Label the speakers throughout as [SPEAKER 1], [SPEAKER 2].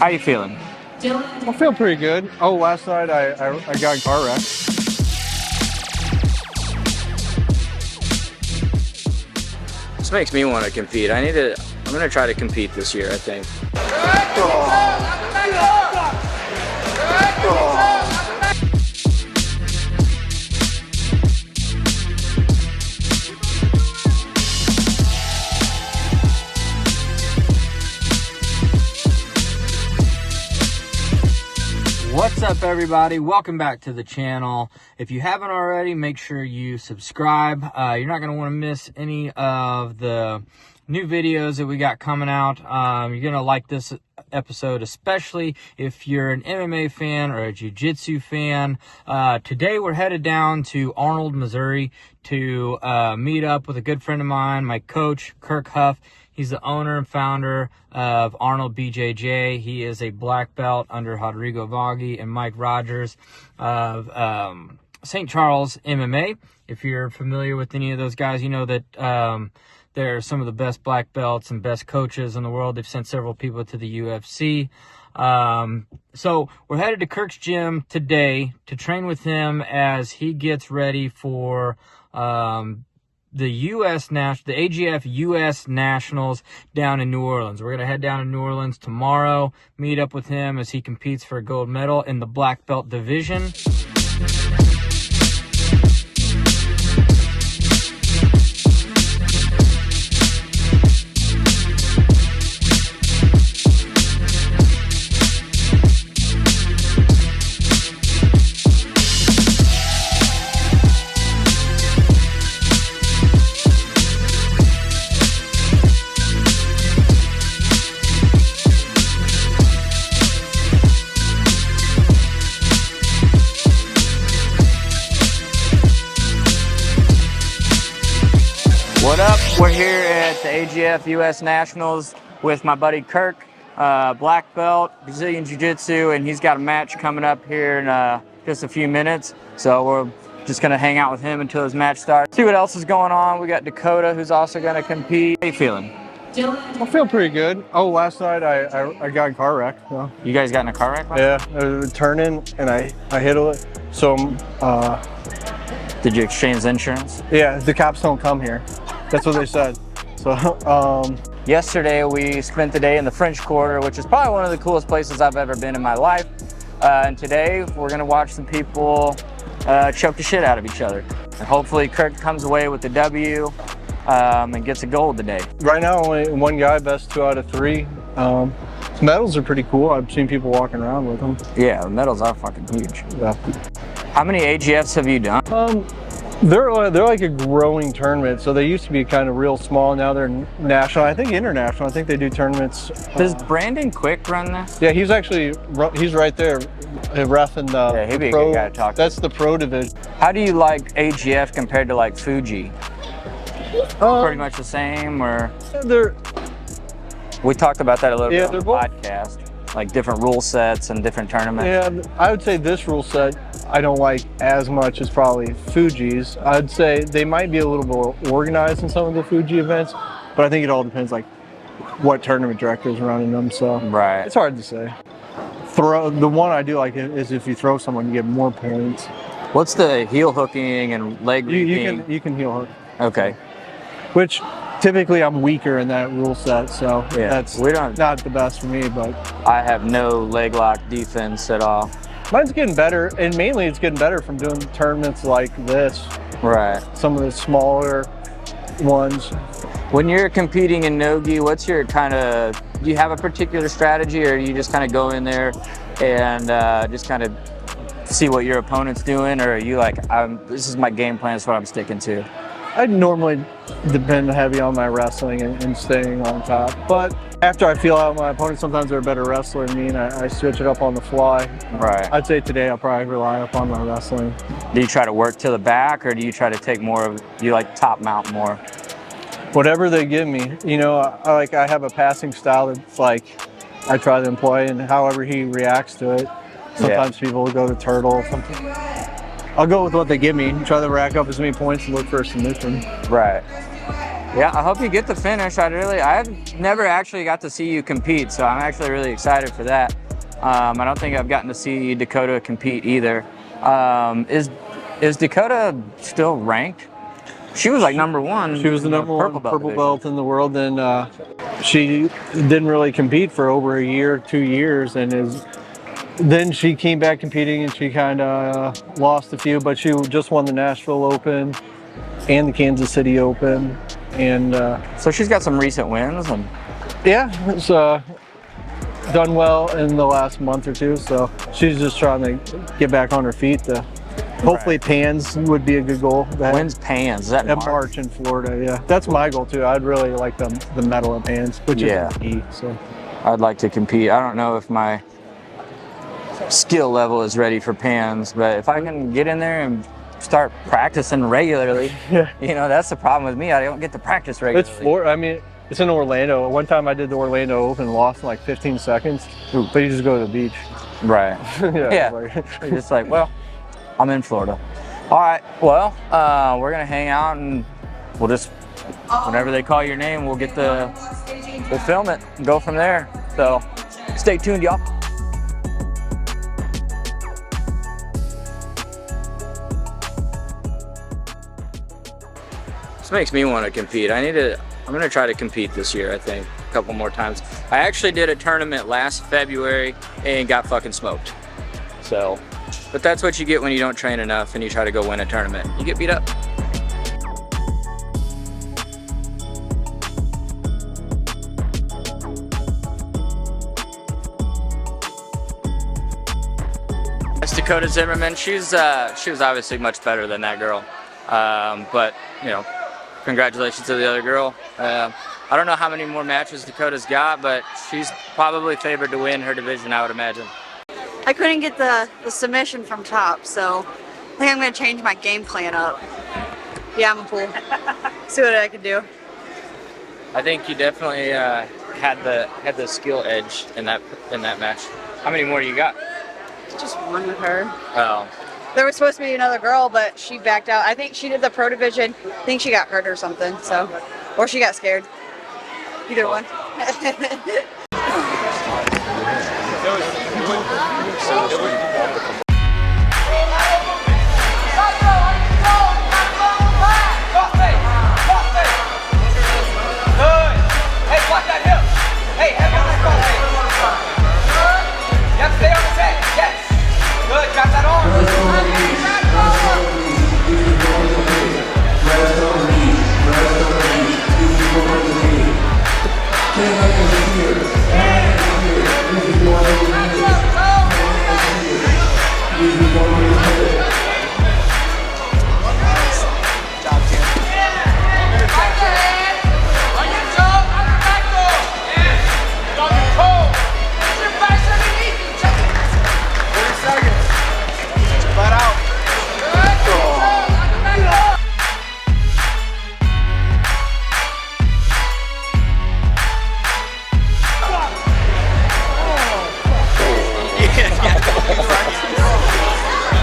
[SPEAKER 1] How you feeling?
[SPEAKER 2] I feel pretty good. Oh, last night I got in a car wreck.
[SPEAKER 1] This makes me want to compete. I'm gonna try to compete this year, I think. What's up, everybody? Welcome back to the channel. If you haven't already, make sure you subscribe. You're not going to want to miss any of the new videos that we got coming out. You're going to like this episode, especially if you're an MMA fan or a jiu-jitsu fan. Today we're headed down to Arnold, Missouri to meet up with a good friend of mine, my coach, Kirk Huff. He's the owner and founder of Arnold BJJ. He is a black belt under Rodrigo Vaghi and Mike Rogers of St. Charles MMA. If you're familiar with any of those guys, you know that they're some of the best black belts and best coaches in the world. They've sent several people to the UFC. So we're headed to Kirk's gym today to train with him as he gets ready for the AGF US Nationals down in New Orleans. We're going to head down to New Orleans tomorrow, meet up with him as he competes for a gold medal in the black belt division. What up? We're here at the AGF US Nationals with my buddy Kirk, black belt, Brazilian Jiu-Jitsu, and he's got a match coming up here in just a few minutes. So we're just gonna hang out with him until his match starts. See what else is going on. We got Dakota, who's also gonna compete. How you feeling?
[SPEAKER 2] I feel pretty good. Oh, last night I got in a car wreck. So.
[SPEAKER 1] You guys got in a car wreck?
[SPEAKER 2] Yeah, I was turning and I hit it. So
[SPEAKER 1] did you exchange insurance?
[SPEAKER 2] Yeah, the cops don't come here. That's what they said. So
[SPEAKER 1] yesterday we spent the day in the French Quarter, which is probably one of the coolest places I've ever been in my life. And today we're gonna watch some people choke the shit out of each other. And hopefully Kirk comes away with the W and gets a gold today.
[SPEAKER 2] Right now only one guy, best 2 out of 3. Medals are pretty cool. I've seen people walking around with them.
[SPEAKER 1] Yeah, the medals are fucking huge.
[SPEAKER 2] Yeah.
[SPEAKER 1] How many AGFs have you done?
[SPEAKER 2] They're like a growing tournament. So they used to be kind of real small. Now they're national. I think international. I think they do tournaments.
[SPEAKER 1] Does Brandon Quick run this?
[SPEAKER 2] Yeah, he's right there, reffing the.
[SPEAKER 1] Yeah, he'd be
[SPEAKER 2] pro,
[SPEAKER 1] a good guy to talk to.
[SPEAKER 2] That's the pro division.
[SPEAKER 1] How do you like AGF compared to like Fuji? Pretty much the same, or? We talked about that a little bit on the podcast. Like different rule sets and different tournaments.
[SPEAKER 2] Yeah, I would say this rule set I don't like as much as probably Fuji's. I'd say they might be a little more organized in some of the Fuji events, but I think it all depends like what tournament director is running them. So
[SPEAKER 1] right,
[SPEAKER 2] it's hard to say. The one I do like is if you throw someone, you get more points.
[SPEAKER 1] What's the heel hooking and leg
[SPEAKER 2] you can heel hook.
[SPEAKER 1] Okay.
[SPEAKER 2] Which typically I'm weaker in that rule set, so
[SPEAKER 1] yeah,
[SPEAKER 2] that's not the best for me. But
[SPEAKER 1] I have no leg lock defense at all.
[SPEAKER 2] Mine's getting better, and mainly it's getting better from doing tournaments like this.
[SPEAKER 1] Right.
[SPEAKER 2] Some of the smaller ones.
[SPEAKER 1] When you're competing in Nogi, what's your do you have a particular strategy, or do you just kind of go in there and just kind of see what your opponent's doing, or are you like, this is my game plan, it's what I'm sticking to?
[SPEAKER 2] I normally depend heavy on my wrestling and staying on top. But after I feel out my opponent, sometimes they're a better wrestler than me, and I switch it up on the fly.
[SPEAKER 1] Right.
[SPEAKER 2] I'd say today I'll probably rely upon my wrestling.
[SPEAKER 1] Do you try to work to the back, or do you try to take more of, you like top mount more?
[SPEAKER 2] Whatever they give me. You know, I have a passing style that's like I try to employ, and however he reacts to it. Sometimes people will go to turtle. I'll go with what they give me, try to rack up as many points and look for a submission.
[SPEAKER 1] Right. Yeah, I hope you get the finish. I've never actually got to see you compete, so I'm actually really excited for that. I don't think I've gotten to see Dakota compete either. Is Dakota still ranked? She was like #1.
[SPEAKER 2] She was the number one purple belt in the world, and she didn't really compete for over a year, 2 years, and then she came back competing, and she kind of lost a few, but she just won the Nashville Open and the Kansas City Open, and
[SPEAKER 1] so she's got some recent wins, and
[SPEAKER 2] yeah, it's done well in the last month or two. So she's just trying to get back on her feet. Hopefully, Pans would be a good goal.
[SPEAKER 1] When's Pans? Is that
[SPEAKER 2] March in Florida? Yeah, that's my goal too. I'd really like the medal at Pans, which is key. So
[SPEAKER 1] I'd like to compete. I don't know if my skill level is ready for Pans, but if I can get in there and start practicing regularly, that's the problem with me. I don't get to practice regularly.
[SPEAKER 2] It's Florida. I mean, it's in Orlando. One time I did the Orlando Open, lost in like 15 seconds. But you just go to the beach.
[SPEAKER 1] Right. Yeah. You're just like, well, I'm in Florida. All right. Well, we're gonna hang out, and we'll just, whenever they call your name, we'll film it and go from there. So stay tuned, y'all. This makes me want to compete. I'm gonna try to compete this year, I think, a couple more times. I actually did a tournament last February and got fucking smoked. So, but that's what you get when you don't train enough and you try to go win a tournament. You get beat up. That's Dakota Zimmerman. She was obviously much better than that girl. But, congratulations to the other girl. I don't know how many more matches Dakota's got, but she's probably favored to win her division, I would imagine.
[SPEAKER 3] I couldn't get the submission from top, so I think I'm going to change my game plan up. Yeah, I'm a fool. See what I can do.
[SPEAKER 1] I think you definitely had the skill edge in that match. How many more you got?
[SPEAKER 3] Just one with her.
[SPEAKER 1] Oh.
[SPEAKER 3] There was supposed to be another girl, but she backed out. I think she did the pro division. I think she got hurt or something, or she got scared. Either one.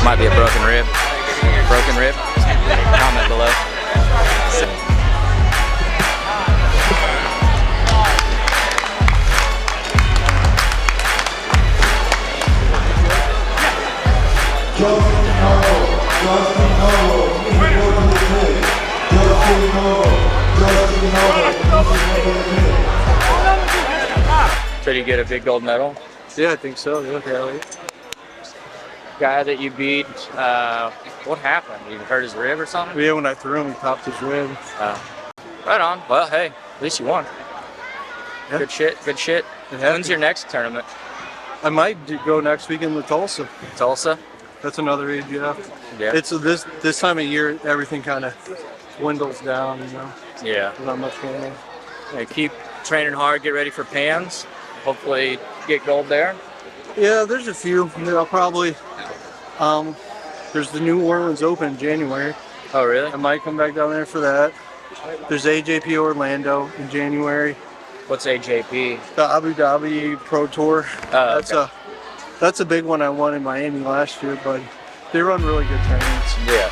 [SPEAKER 3] Might be a broken rib. Broken rib? Comment below. Did you get a big gold medal?
[SPEAKER 2] Yeah, I think so. Yeah.
[SPEAKER 1] Guy that you beat, what happened? You hurt his rib or something?
[SPEAKER 2] Yeah, when I threw him, he popped his rib.
[SPEAKER 1] Right on. Well, hey, at least you won. Yeah. Good shit. When's your next tournament?
[SPEAKER 2] I might go next weekend to Tulsa.
[SPEAKER 1] Tulsa?
[SPEAKER 2] That's another AGF.
[SPEAKER 1] Yeah.
[SPEAKER 2] It's this time of year, everything kind of dwindles down,
[SPEAKER 1] Yeah.
[SPEAKER 2] Not much going on.
[SPEAKER 1] Yeah, keep training hard, get ready for Pans. Hopefully get gold there.
[SPEAKER 2] Yeah, there's a few. I'll probably, there's the New Orleans Open in January.
[SPEAKER 1] Oh, really?
[SPEAKER 2] I might come back down there for that. There's AJP Orlando in January.
[SPEAKER 1] What's AJP?
[SPEAKER 2] The Abu Dhabi Pro Tour. That's a big one I won in Miami last year, but they run really good tournaments.
[SPEAKER 1] Yeah.